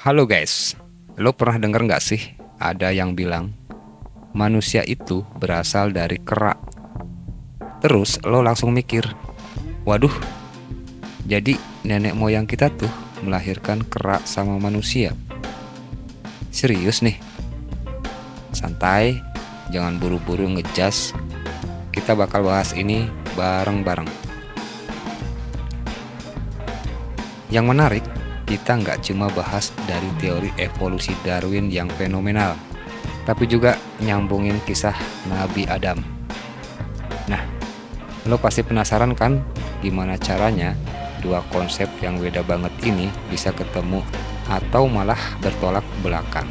Halo guys, lo pernah denger nggak sih ada yang bilang manusia itu berasal dari kera? Terus lo langsung mikir, waduh, jadi nenek moyang kita tuh melahirkan kera sama manusia? Serius nih? Santai, jangan buru-buru ngejas. Kita bakal bahas ini bareng-bareng. Yang menarik, kita nggak cuma bahas dari teori evolusi Darwin yang fenomenal, tapi juga nyambungin kisah Nabi Adam. Nah, lo pasti penasaran kan gimana caranya dua konsep yang beda banget ini bisa ketemu atau malah bertolak belakang.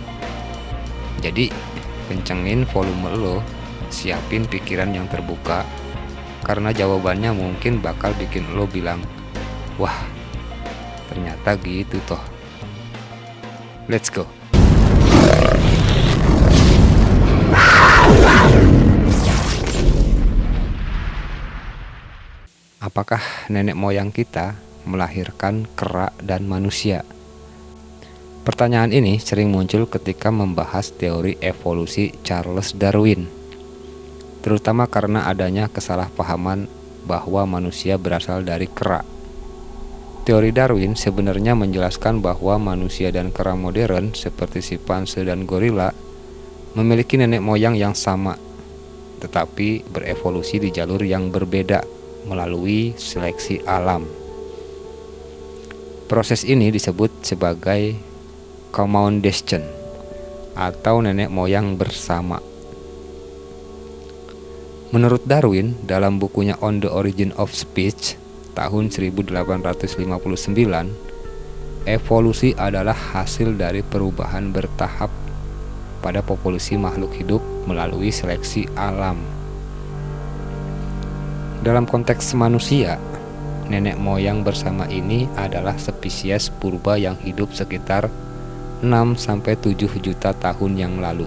Jadi, kencengin volume lo, siapin pikiran yang terbuka, karena jawabannya mungkin bakal bikin lo bilang, wah, ternyata gitu toh. Let's go. Apakah nenek moyang kita melahirkan kera dan manusia? Pertanyaan ini sering muncul ketika membahas teori evolusi Charles Darwin, terutama karena adanya kesalahpahaman bahwa manusia berasal dari kera. Teori Darwin sebenarnya menjelaskan bahwa manusia dan kera modern seperti simpanse dan gorila memiliki nenek moyang yang sama, tetapi berevolusi di jalur yang berbeda melalui seleksi alam. Proses ini disebut sebagai commoundation atau nenek moyang bersama. Menurut Darwin, dalam bukunya On the Origin of Species tahun 1859, evolusi adalah hasil dari perubahan bertahap pada populasi makhluk hidup melalui seleksi alam. Dalam konteks manusia, nenek moyang bersama ini adalah spesies purba yang hidup sekitar 6-7 juta tahun yang lalu.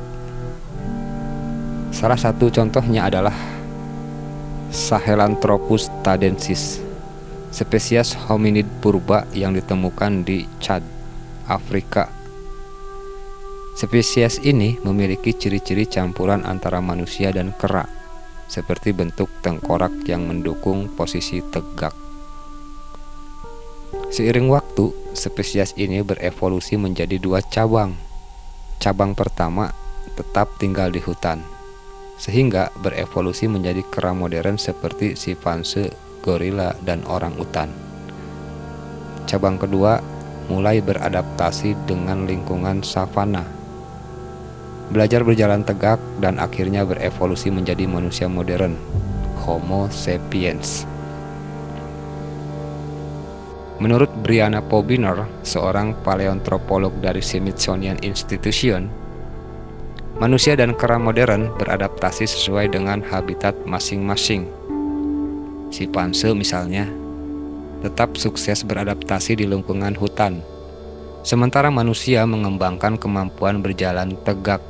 Salah satu contohnya adalah Sahelanthropus tadensis, spesies hominid purba yang ditemukan di Chad, Afrika. Spesies ini memiliki ciri-ciri campuran antara manusia dan kera, seperti bentuk tengkorak yang mendukung posisi tegak. Seiring waktu, spesies ini berevolusi menjadi dua cabang. Cabang pertama tetap tinggal di hutan, sehingga berevolusi menjadi kera modern seperti simpanse, gorila, dan orangutan. Cabang kedua mulai beradaptasi dengan lingkungan savana, belajar berjalan tegak, dan akhirnya berevolusi menjadi manusia modern, Homo sapiens. Menurut Brianna Pobiner, seorang paleontropolog dari Smithsonian Institution, manusia dan kera modern beradaptasi sesuai dengan habitat masing-masing. Simpanse misalnya, tetap sukses beradaptasi di lingkungan hutan, sementara manusia mengembangkan kemampuan berjalan tegak,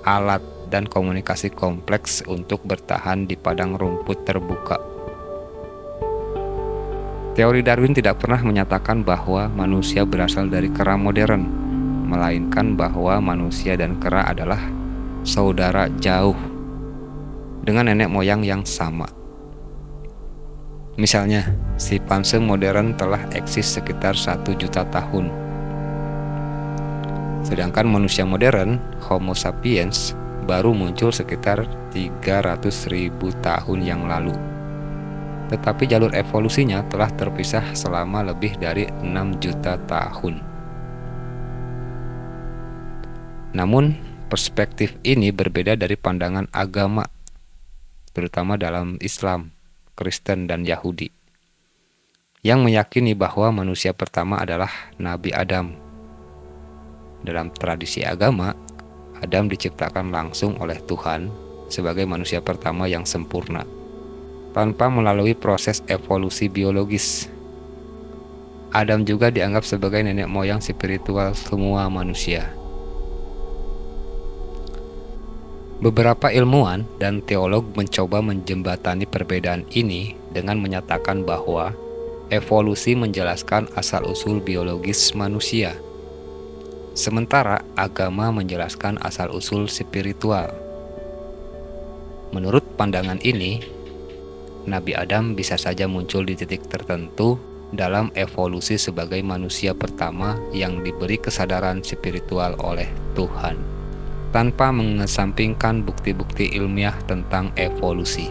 alat, dan komunikasi kompleks untuk bertahan di padang rumput terbuka. Teori Darwin tidak pernah menyatakan bahwa manusia berasal dari kera modern, melainkan bahwa manusia dan kera adalah saudara jauh dengan nenek moyang yang sama. Misalnya, simpanse modern telah eksis sekitar 1 juta tahun. Sedangkan manusia modern, Homo sapiens, baru muncul sekitar 300.000 tahun yang lalu. Tetapi jalur evolusinya telah terpisah selama lebih dari 6 juta tahun. Namun, perspektif ini berbeda dari pandangan agama, terutama dalam Islam, Kristen, dan Yahudi, yang meyakini bahwa manusia pertama adalah Nabi Adam. Dalam tradisi agama, Adam diciptakan langsung oleh Tuhan sebagai manusia pertama yang sempurna, tanpa melalui proses evolusi biologis. Adam juga dianggap sebagai nenek moyang spiritual semua manusia. Beberapa ilmuwan dan teolog mencoba menjembatani perbedaan ini dengan menyatakan bahwa evolusi menjelaskan asal-usul biologis manusia. Sementara agama menjelaskan asal-usul spiritual. Menurut pandangan ini, Nabi Adam bisa saja muncul di titik tertentu dalam evolusi sebagai manusia pertama yang diberi kesadaran spiritual oleh Tuhan, tanpa mengesampingkan bukti-bukti ilmiah tentang evolusi.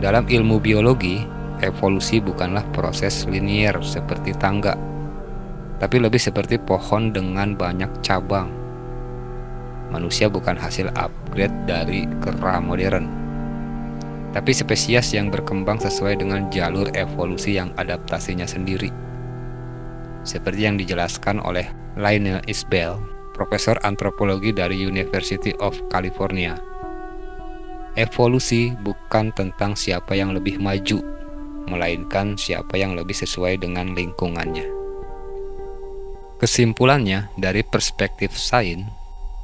Dalam ilmu biologi, evolusi bukanlah proses linier seperti tangga, tapi lebih seperti pohon dengan banyak cabang. Manusia bukan hasil upgrade dari kera modern, tapi spesies yang berkembang sesuai dengan jalur evolusi yang adaptasinya sendiri. Seperti yang dijelaskan oleh Lionel Isbell, profesor antropologi dari University of California. Evolusi bukan tentang siapa yang lebih maju, melainkan siapa yang lebih sesuai dengan lingkungannya. Kesimpulannya, dari perspektif sains,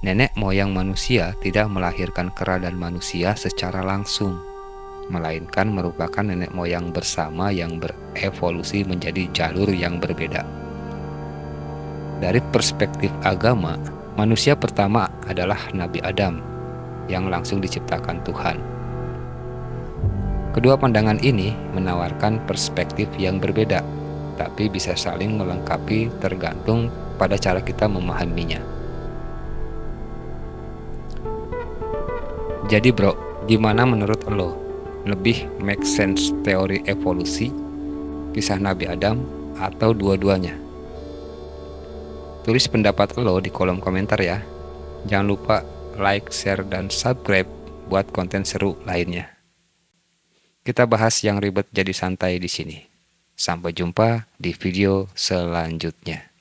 nenek moyang manusia tidak melahirkan kera dan manusia secara langsung, melainkan merupakan nenek moyang bersama yang berevolusi menjadi jalur yang berbeda. Dari perspektif agama, manusia pertama adalah Nabi Adam yang langsung diciptakan Tuhan. Kedua pandangan ini menawarkan perspektif yang berbeda, tapi bisa saling melengkapi tergantung pada cara kita memahaminya. Jadi bro, gimana menurut lo? Lebih make sense teori evolusi, kisah Nabi Adam, atau dua-duanya? Tulis pendapat lo di kolom komentar ya. Jangan lupa like, share, dan subscribe buat konten seru lainnya. Kita bahas yang ribet jadi santai di sini. Sampai jumpa di video selanjutnya.